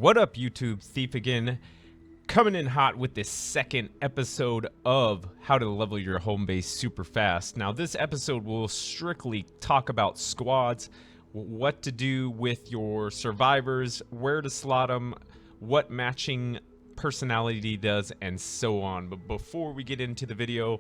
What up, YouTube? Thief again, coming in hot with this second episode of how to level your home base super fast. Now, this episode will strictly talk about squads, what to do with your survivors, where to slot them, what matching personality does, and so on. But before we get into the video,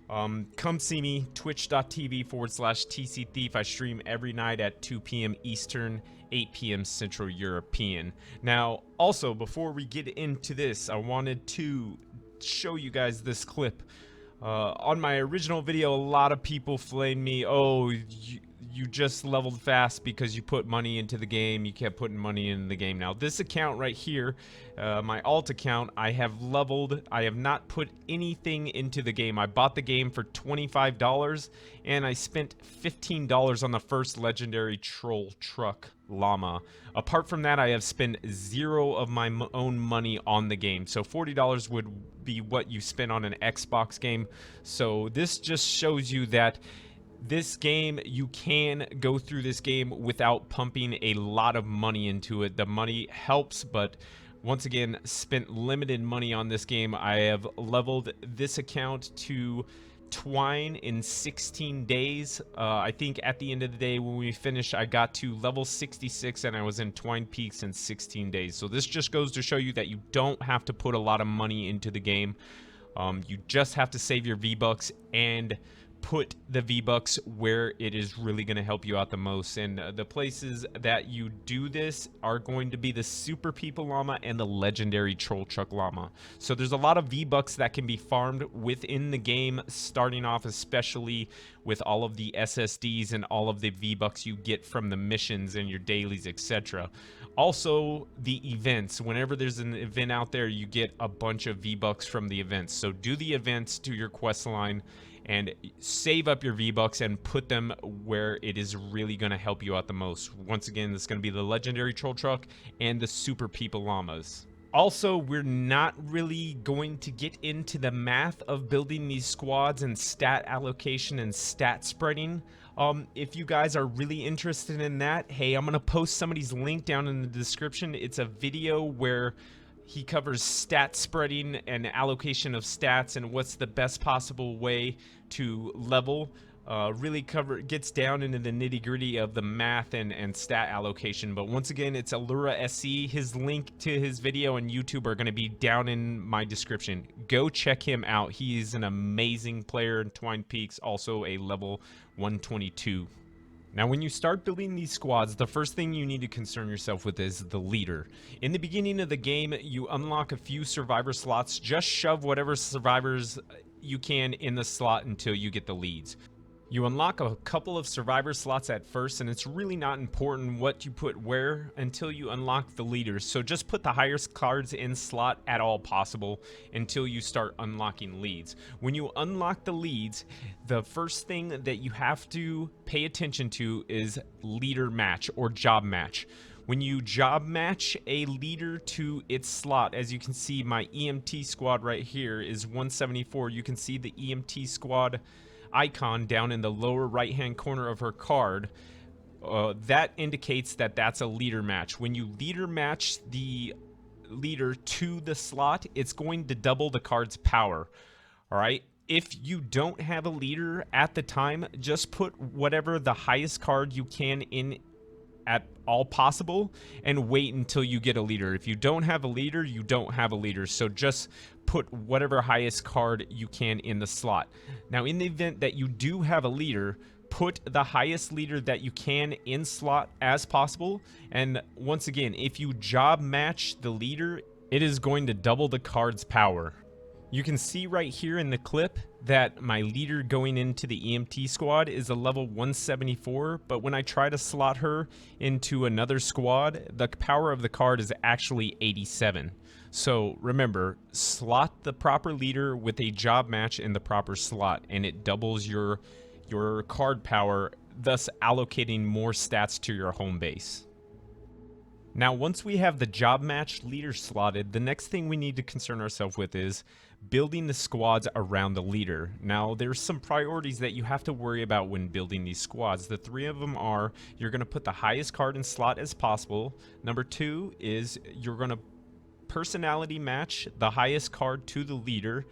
come see me, twitch.tv/TCThief. I stream every night at 2 p.m. Eastern, 8 p.m. Central European. Now, also, before we get into this, I wanted to show you guys this clip. On my original video, a lot of people flamed me, oh, you just leveled fast because you put money into the game. You kept putting money in the game. Now, this account right here, my alt account, I have leveled. I have not put anything into the game. I bought the game for $25 and I spent $15 on the first legendary troll truck llama. Apart from that, I have spent zero of my own money on the game. So $40 would be what you spend on an Xbox game. So this just shows you that this game, you can go through this game without pumping a lot of money into it. The money helps, but once again, spent limited money on this game. I have leveled this account to Twine in 16 days. I think at the end of the day, when we finished, I got to level 66 and I was in Twine Peaks in 16 days. So this just goes to show you that you don't have to put a lot of money into the game. You just have to save your V-Bucks and put the V-Bucks where it is really going to help you out the most. And the places that you do this are going to be the Super People Llama and the Legendary Troll Truck Llama. So there's a lot of V-Bucks that can be farmed within the game, starting off especially with all of the SSDs and all of the V-Bucks you get from the missions and your dailies, etc. Also, the events. Whenever there's an event out there, you get a bunch of V-Bucks from the events. So do the events, do your quest line, and save up your V-Bucks and put them where it is really going to help you out the most. Once again, this is going to be the Legendary Troll Truck and the Super People Llamas. Also, we're not really going to get into the math of building these squads and stat allocation and stat spreading. If you guys are really interested in that, hey, I'm going to post somebody's link down in the description. It's a video where he covers stat spreading and allocation of stats and what's the best possible way to level. Really gets down into the nitty gritty of the math and stat allocation. But once again, it's Allura SC. His link to his video and YouTube are going to be down in my description. Go check him out. He's an amazing player in Twine Peaks, also a level 122. Now, when you start building these squads, the first thing you need to concern yourself with is the leader. In the beginning of the game, you unlock a few survivor slots. Just shove whatever survivors you can in the slot until you get the leads. You unlock a couple of survivor slots at first, and it's really not important what you put where until you unlock the leaders. So just put the highest cards in slot at all possible until you start unlocking leads. When you unlock the leads, the first thing that you have to pay attention to is leader match or job match. When you job match a leader to its slot, as you can see, my EMT squad right here is 174. You can see the EMT squad icon down in the lower right hand corner of her card. That indicates that that's a leader match. When you leader match the leader to the slot, it's going to double the card's power. All right, if you don't have a leader at the time, just put whatever the highest card you can in at all possible and wait until you get a leader. If you don't have a leader, you don't have a leader. So just put whatever highest card you can in the slot. Now, in the event that you do have a leader, put the highest leader that you can in slot as possible. And once again, if you job match the leader, it is going to double the card's power. You can see right here in the clip that my leader going into the EMT squad is a level 174, but when I try to slot her into another squad, the power of the card is actually 87. So remember, slot the proper leader with a job match in the proper slot, and it doubles your card power, thus allocating more stats to your home base. Now, once we have the job match leader slotted, the next thing we need to concern ourselves with is building the squads around the leader. Now, there's some priorities that you have to worry about when building these squads. The three of them are, you're going to put the highest card in slot as possible. Number two is you're going to personality match the highest card to the leader,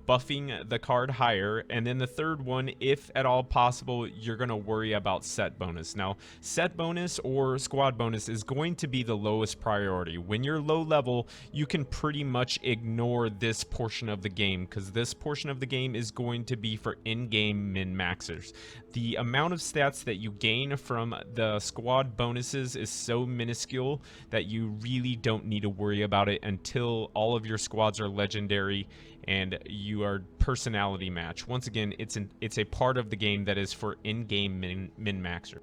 buffing the card higher. And then the third one, if at all possible, you're going to worry about set bonus. Now, set bonus or squad bonus is going to be the lowest priority. When you're low level, you can pretty much ignore this portion of the game, because this portion of the game is going to be for in-game min-maxers. The amount of stats that you gain from the squad bonuses is so minuscule that you really don't need to worry about it until all of your squads are legendary and you are personality match. Once again, it's a part of the game that is for in-game min-maxer.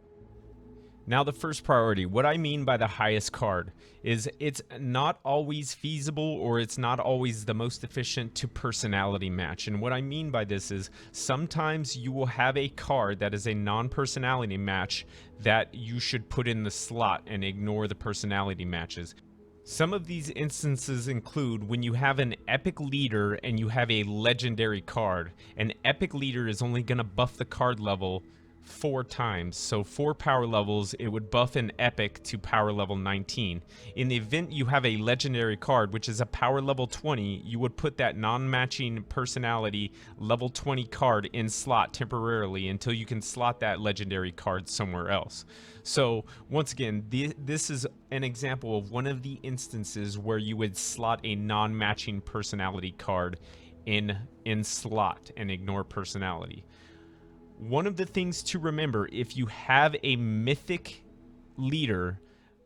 Now, the first priority, what I mean by the highest card is it's not always feasible, or it's not always the most efficient to personality match. And what I mean by this is sometimes you will have a card that is a non-personality match that you should put in the slot and ignore the personality matches. Some of these instances include when you have an epic leader and you have a legendary card. An epic leader is only going to buff the card level 4 times, so 4 power levels. It would buff an epic to power level 19. In the event you have a legendary card, which is a power level 20, you would put that non-matching personality level 20 card in slot temporarily until you can slot that legendary card somewhere else. So once again, this is an example of one of the instances where you would slot a non-matching personality card in slot and ignore personality. One of the things to remember, if you have a mythic leader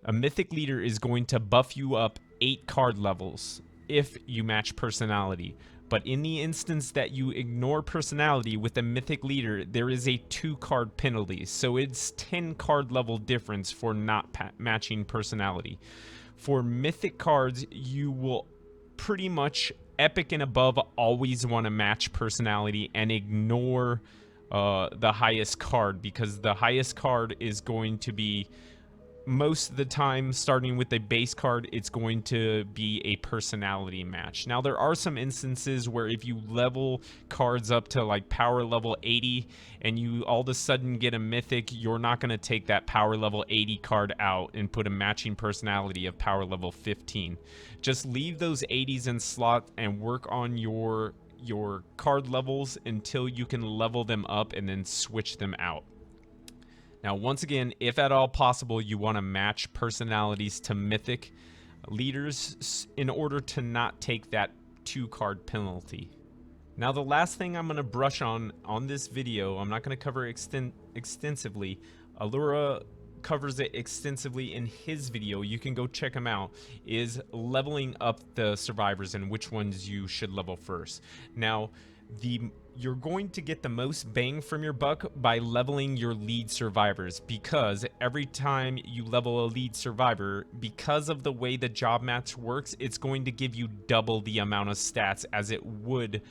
is going to buff you up 8 card levels if you match personality. But in the instance that you ignore personality with a mythic leader, there is a 2 card penalty. So it's 10 card level difference for not matching personality. For mythic cards, you will pretty much epic and above always want to match personality and ignore the highest card, because the highest card is going to be, most of the time, starting with a base card, it's going to be a personality match. Now, there are some instances where if you level cards up to like power level 80 and you all of a sudden get a mythic, you're not going to take that power level 80 card out and put a matching personality of power level 15. Just leave those 80s in slot and work on your card levels until you can level them up and then switch them out. Now, once again, if at all possible, you want to match personalities to mythic leaders in order to not take that 2 card penalty. Now, the last thing I'm going to brush on this video, I'm not going to cover extensively. Allura covers it extensively in his video. You can go check him out. Is leveling up the survivors and which ones you should level first. Now, you're going to get the most bang from your buck by leveling your lead survivors, because every time you level a lead survivor, because of the way the job match works, it's going to give you double the amount of stats as it would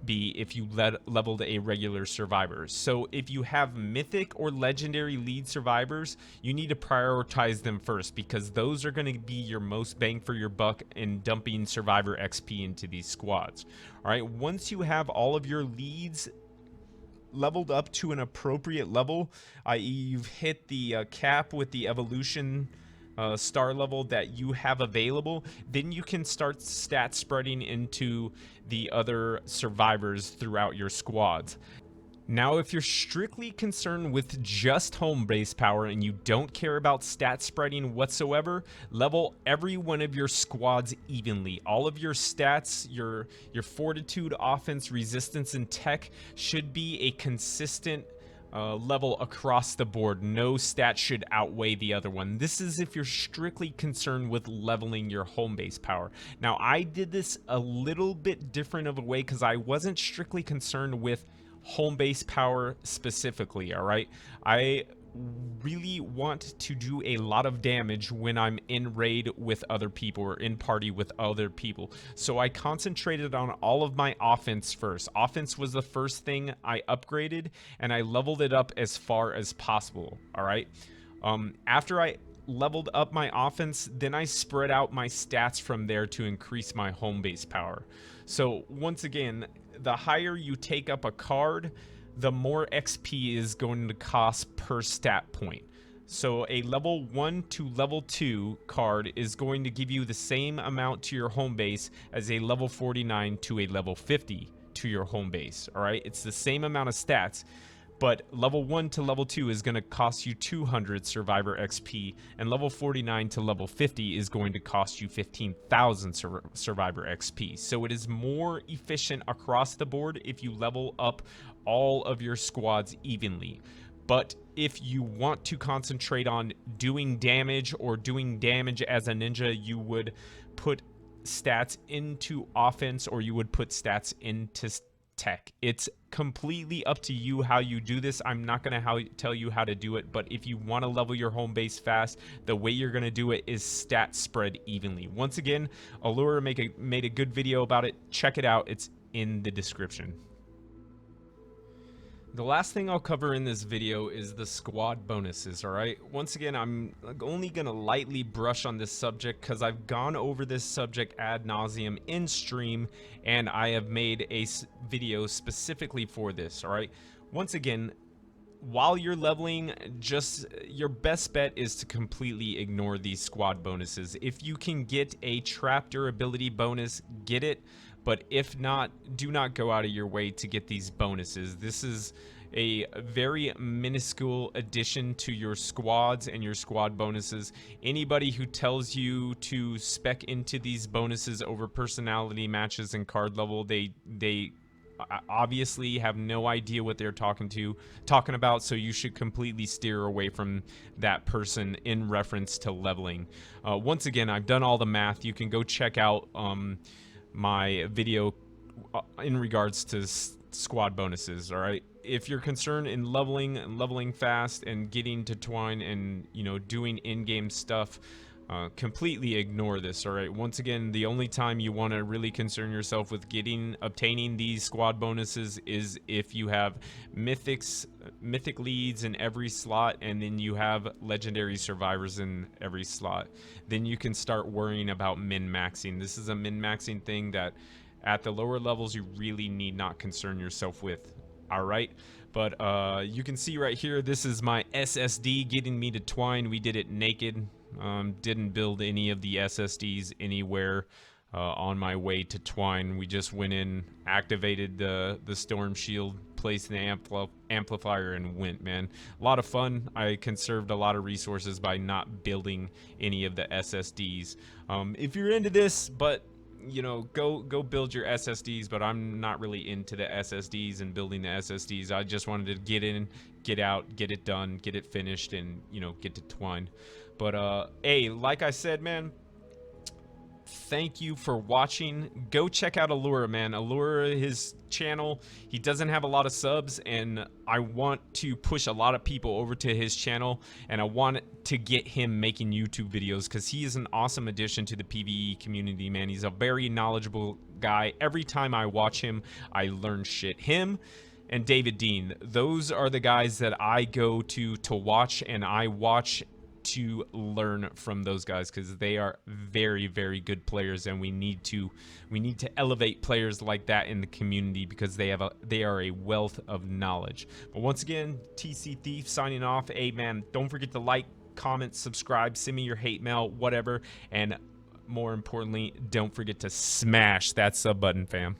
be if you leveled a regular survivor. So if you have mythic or legendary lead survivors, you need to prioritize them first, because those are going to be your most bang for your buck in dumping survivor XP into these squads. All right, once you have all of your leads leveled up to an appropriate level, i.e. you've hit the cap with the evolution star level that you have available, then you can start stat spreading into the other survivors throughout your squads. Now, if you're strictly concerned with just Hombase power and you don't care about stat spreading whatsoever, level every one of your squads evenly. All of your stats, your fortitude, offense, resistance, and tech should be a consistent level across the board. No stat should outweigh the other one. This is if you're strictly concerned with leveling your Hombase power. Now, I did this a little bit different of a way because I wasn't strictly concerned with Hombase power specifically. All right, I really want to do a lot of damage when I'm in raid with other people or in party with other people, so I concentrated on all of my offense first. Offense was the first thing I upgraded, and I leveled it up as far as possible. All right, after I leveled up my offense, then I spread out my stats from there to increase my home base power. So once again, the higher you take up a card, the more XP is going to cost per stat point. So a level 1 to level 2 card is going to give you the same amount to your home base as a level 49 to a level 50 to your home base. All right, it's the same amount of stats, but level 1 to level 2 is going to cost you 200 survivor XP, and level 49 to level 50 is going to cost you 15,000 survivor XP. So it is more efficient across the board if you level up all of your squads evenly. But if you want to concentrate on doing damage or doing damage as a ninja, you would put stats into offense, or you would put stats into tech. It's completely up to you how you do this. I'm not going to tell you how to do it, but if you want to level your home base fast, the way you're going to do it is stat spread evenly. Once again, Allura made a good video about it. Check it out. It's in the description. The last thing I'll cover in this video is the squad bonuses, alright? Once again, I'm only going to lightly brush on this subject because I've gone over this subject ad nauseum in stream, and I have made a video specifically for this, alright? Once again, while you're leveling, just your best bet is to completely ignore these squad bonuses. If you can get a trap durability bonus, get it. But if not, do not go out of your way to get these bonuses. This is a very minuscule addition to your squads and your squad bonuses. Anybody who tells you to spec into these bonuses over personality matches and card level, they obviously have no idea what they're talking about, so you should completely steer away from that person in reference to leveling. Once again, I've done all the math. You can go check out my video in regards to squad bonuses. All right, if you're concerned in leveling fast and getting to twine and, you know, doing in-game stuff, completely ignore this. All right, once again, the only time you want to really concern yourself with obtaining these squad bonuses is if you have mythic leads in every slot, and then you have legendary survivors in every slot. Then you can start worrying about min-maxing. This is a min-maxing thing that at the lower levels you really need not concern yourself with. All right, but you can see right here, this is my SSD getting me to twine. We did it naked. Didn't build any of the SSDs anywhere on my way to twine. We just went in, activated the storm shield, placed the amplifier, and went, man. A lot of fun. I conserved a lot of resources by not building any of the SSDs. If you're into this, but you know, go build your SSDs, but I'm not really into the SSDs and building the SSDs. I just wanted to get in, get out, get it done, get it finished, and, you know, get to twine. But hey, like I said, man, thank you for watching. Go check out Allura, man. Allura, his channel, he doesn't have a lot of subs, and I want to push a lot of people over to his channel, and I want to get him making YouTube videos because he is an awesome addition to the PvE community, man. He's a very knowledgeable guy. Every time I watch him, I learn shit. Him and David Dean, those are the guys that I go to watch, and I watch to learn from those guys because they are very, very good players, and we need to elevate players like that in the community because they are a wealth of knowledge. But once again, TC Thief signing off. Hey man, don't forget to like, comment, subscribe, send me your hate mail, whatever, and more importantly, don't forget to smash that sub button, fam.